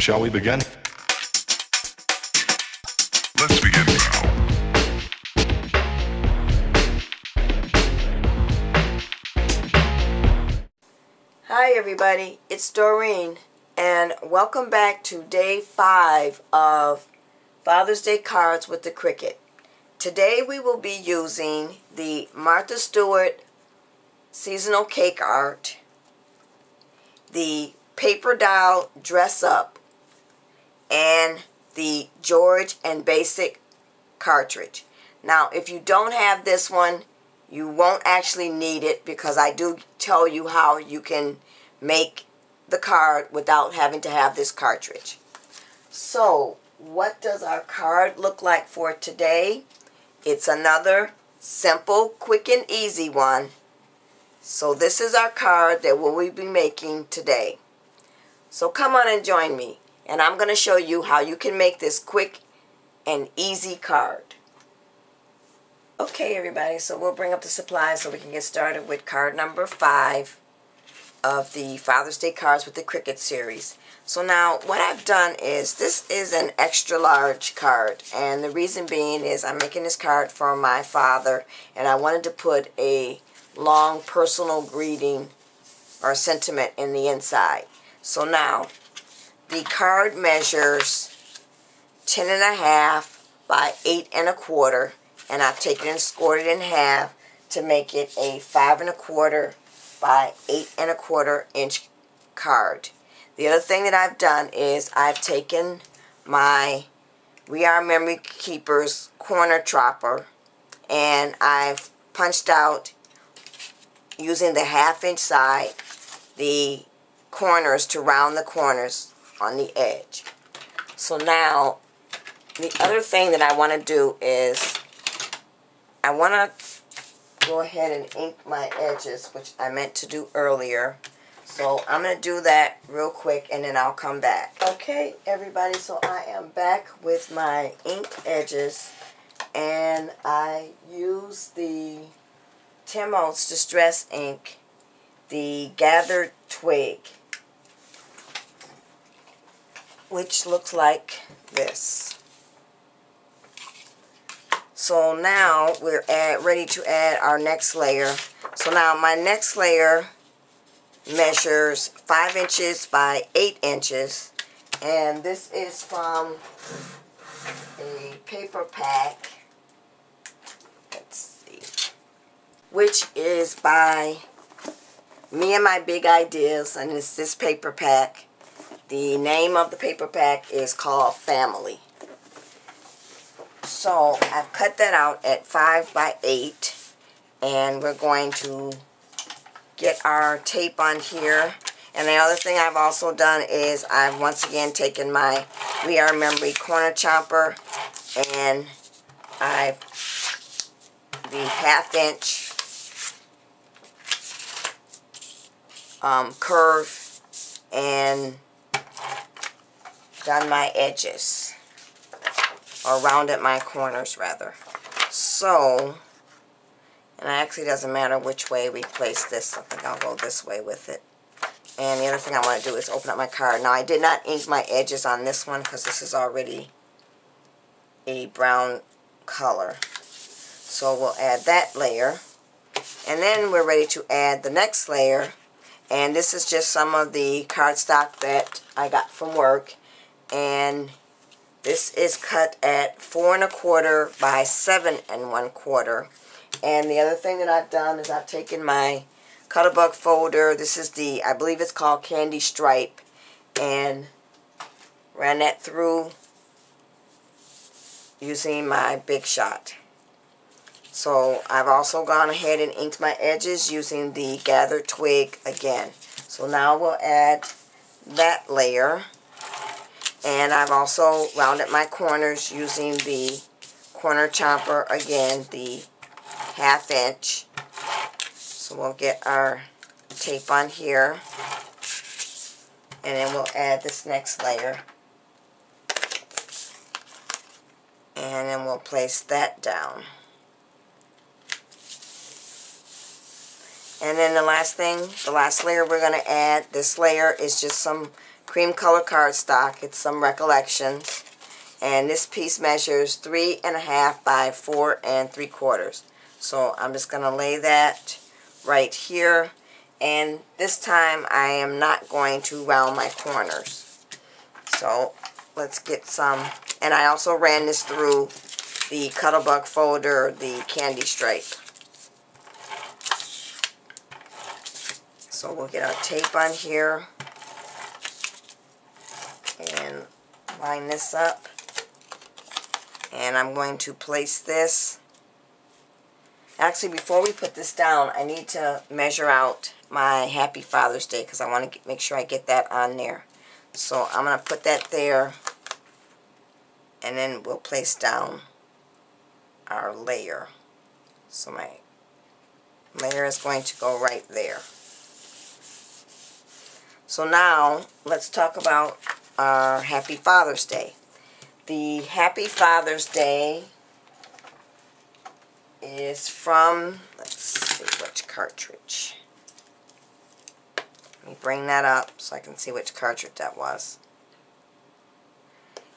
Shall we begin? Let's begin now. Hi everybody, it's Doreen and welcome back to day 5 of Father's Day cards with the Cricut. Today we will be using the Stewart Seasonal Cake Art, the Paper Doll Dress Up, and the George and Basic cartridge. Now if you don't have this one, you won't actually need it because I do tell you how you can make the card without having to have this cartridge. So what does our card look like for today? It's another simple, quick and easy one. So this is our card that we'll be making today. So come on and join me and I'm going to show you how you can make this quick and easy card. Okay everybody, so we'll bring up the supplies so we can get started with card number 5 of the Father's Day cards with the Cricut series. So now what I've done is, this is an extra large card, and the reason being is I'm making this card for my father and I wanted to put a long personal greeting or sentiment in the inside. So now the card measures 10.5 by 8 1/4. And I've taken and scored it in half to make it a 5 1/4 by 8 1/4 inch card. The other thing that I've done is I've taken my We Are Memory Keepers corner chopper and I've punched out, using the 1/2 inch side, the corners to round the corners on the edge. So now the other thing that I want to do is I want to go ahead and ink my edges, which I meant to do earlier. So I'm going to do that real quick and then I'll come back. Okay everybody, so I am back with my inked edges and I use the Tim Holtz Distress Ink, the Gathered Twig, which looks like this. So now we're ready to add our next layer. So now my next layer measures 5 inches by 8 inches. And this is from a paper pack. Let's see. Which is by Me and My Big Ideas. And it's this paper pack. The name of the paper pack is called Family. So I've cut that out at 5 by 8 and we're going to get our tape on here. And the other thing I've also done is I've once again taken my We Are Memory corner chopper and I've the 1/2 inch curve and done my edges. Or rounded my corners rather. So, and it actually doesn't matter which way we place this. I think I'll go this way with it. And the other thing I want to do is open up my card. Now I did not ink my edges on this one because this is already a brown color. So we'll add that layer. And then we're ready to add the next layer. And this is just some of the cardstock that I got from work. And this is cut at 4 1/4 by 7 1/4. And the other thing that I've done is I've taken my Cutterbug folder. This is the, I believe it's called Candy Stripe. And ran that through using my Big Shot. So I've also gone ahead and inked my edges using the Gathered Twig again. So now we'll add that layer. And I've also rounded my corners using the corner chopper, again, the 1/2 inch. So we'll get our tape on here. And then we'll add this next layer. And then we'll place that down. And then the last layer we're going to add, this layer is just some cream color cardstock. It's some Recollections. And this piece measures 3.5 by 4 3/4. So I'm just going to lay that right here. And this time I am not going to round my corners. So let's get some. And I also ran this through the Cuttlebug folder, the candy stripe. So we'll get our tape on here and line this up. And I'm going to place this. Actually, before we put this down, I need to measure out my Happy Father's Day because I want to make sure I get that on there. So I'm going to put that there, and then we'll place down our layer. So my layer is going to go right there. So now let's talk about our Happy Father's Day. The Happy Father's Day is from, let's see which cartridge. Let me bring that up so I can see which cartridge that was.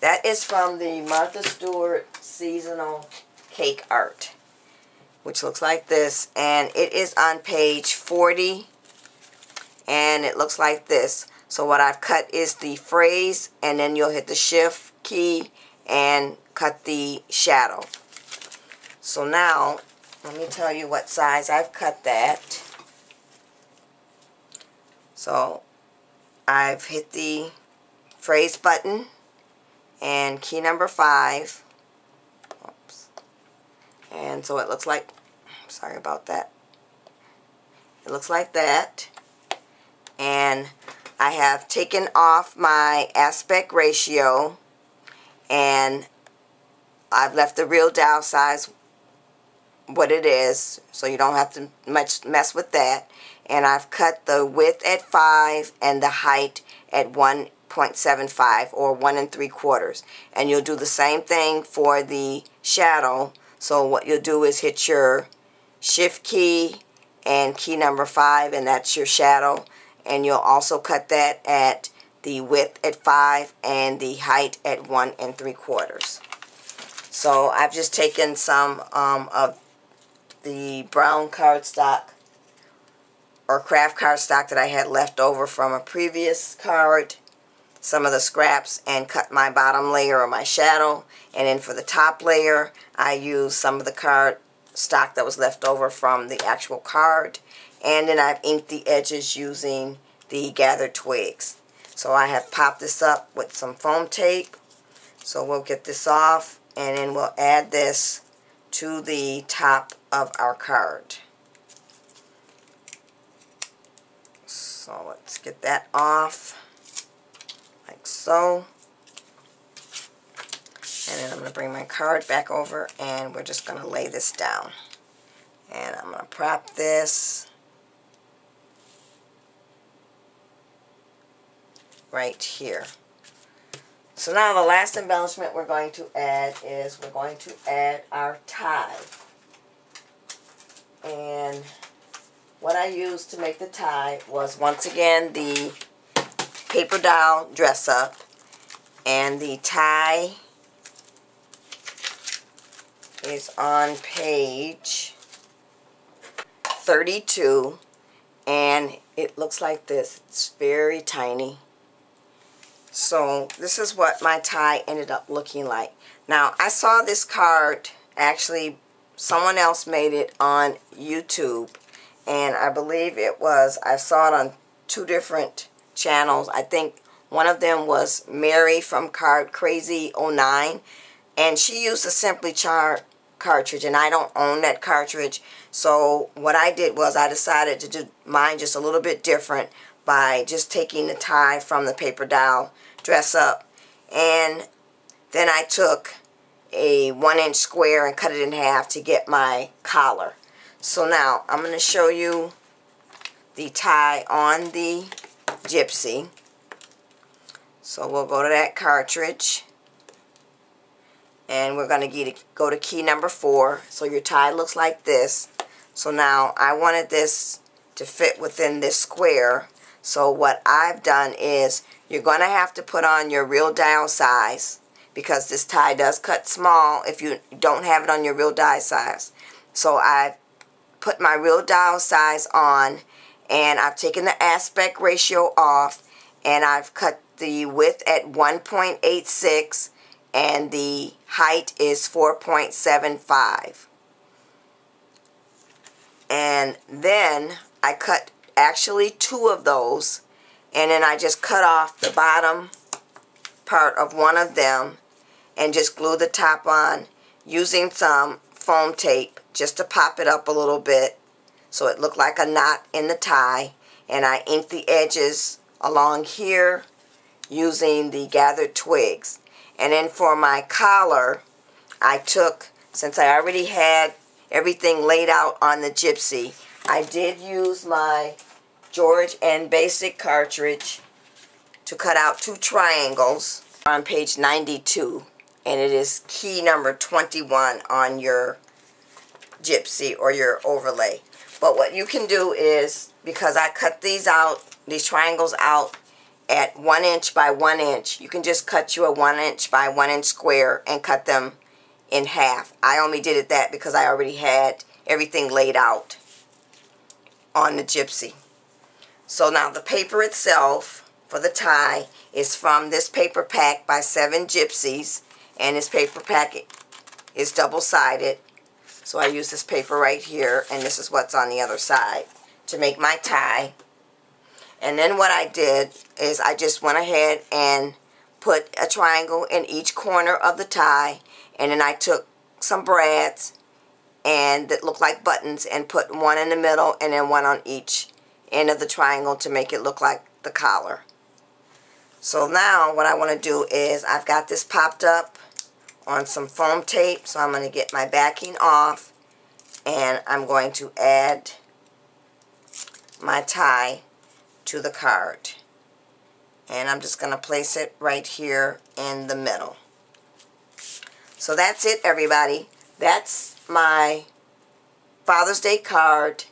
That is from the Martha Stewart Seasonal Cake Art, which looks like this, and it is on page 40, and it looks like this. So what I've cut is the phrase, and then you'll hit the shift key and cut the shadow. So now, let me tell you what size I've cut that. So, I've hit the phrase button and key number 5. Oops. And so it looks like, sorry about that. It looks like that. And I have taken off my aspect ratio, and I've left the real dial size what it is, so you don't have to much mess with that. And I've cut the width at 5 and the height at 1.75 or 1 3/4. And you'll do the same thing for the shadow. So what you'll do is hit your shift key and key number 5, and that's your shadow. And you'll also cut that at the width at 5 and the height at 1 3/4. So I've just taken some of the brown cardstock or craft cardstock that I had left over from a previous card, some of the scraps, and cut my bottom layer or my shadow. And then for the top layer, I used some of the cardstock that was left over from the actual card. And then I've inked the edges using the gathered twigs. So I have popped this up with some foam tape. So we'll get this off, and then we'll add this to the top of our card. So let's get that off, like so. And then I'm going to bring my card back over, and we're just going to lay this down. And I'm going to prop this right here. So now the last embellishment we're going to add is we're going to add our tie. And what I used to make the tie was, once again, the paper doll dress up. And the tie is on page 32. And it looks like this. It's very tiny. So this is what my tie ended up looking like. Now, I saw this card, actually someone else made it on YouTube, and I believe I saw it on 2 different channels. I think one of them was Mary from Card Crazy 09, and she used a Simply Chart cartridge, and I don't own that cartridge. So what I did was I decided to do mine just a little bit different by just taking the tie from the paper doll dress up, and then I took a 1-inch square and cut it in half to get my collar. So now I'm going to show you the tie on the Gypsy. So we'll go to that cartridge, and we're going to go to key number 4. So your tie looks like this. So now I wanted this to fit within this square. So what I've done is you're going to have to put on your real dial size, because this tie does cut small if you don't have it on your real die size. So I've put my real dial size on, and I've taken the aspect ratio off, and I've cut the width at 1.86 and the height is 4.75. And then I cut actually 2 of those, and then I just cut off the bottom part of one of them and just glue the top on using some foam tape just to pop it up a little bit so it looked like a knot in the tie. And I inked the edges along here using the gathered twigs. And then for my collar, I took, since I already had everything laid out on the Gypsy, I did use my George and Basic cartridge to cut out 2 triangles on page 92, and it is key number 21 on your Gypsy or your overlay. But what you can do is, because I cut these triangles out at 1 inch by 1 inch, you can just cut you a 1 inch by 1 inch square and cut them in half. I only did it that because I already had everything laid out on the Gypsy. So now the paper itself for the tie is from this paper pack by 7 Gypsies, and this paper pack is double-sided. So I use this paper right here, and this is what's on the other side to make my tie. And then what I did is I just went ahead and put a triangle in each corner of the tie, and then I took some brads and that look like buttons and put one in the middle and then one on each end of the triangle to make it look like the collar. So now what I want to do is, I've got this popped up on some foam tape, so I'm going to get my backing off and I'm going to add my tie to the card. And I'm just going to place it right here in the middle. So that's it, everybody. That's my Father's Day card,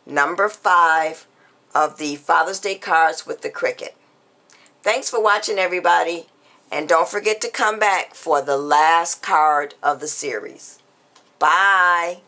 number 5 of the Father's Day cards with the Cricut. Thanks for watching, everybody. And don't forget to come back for the last card of the series. Bye.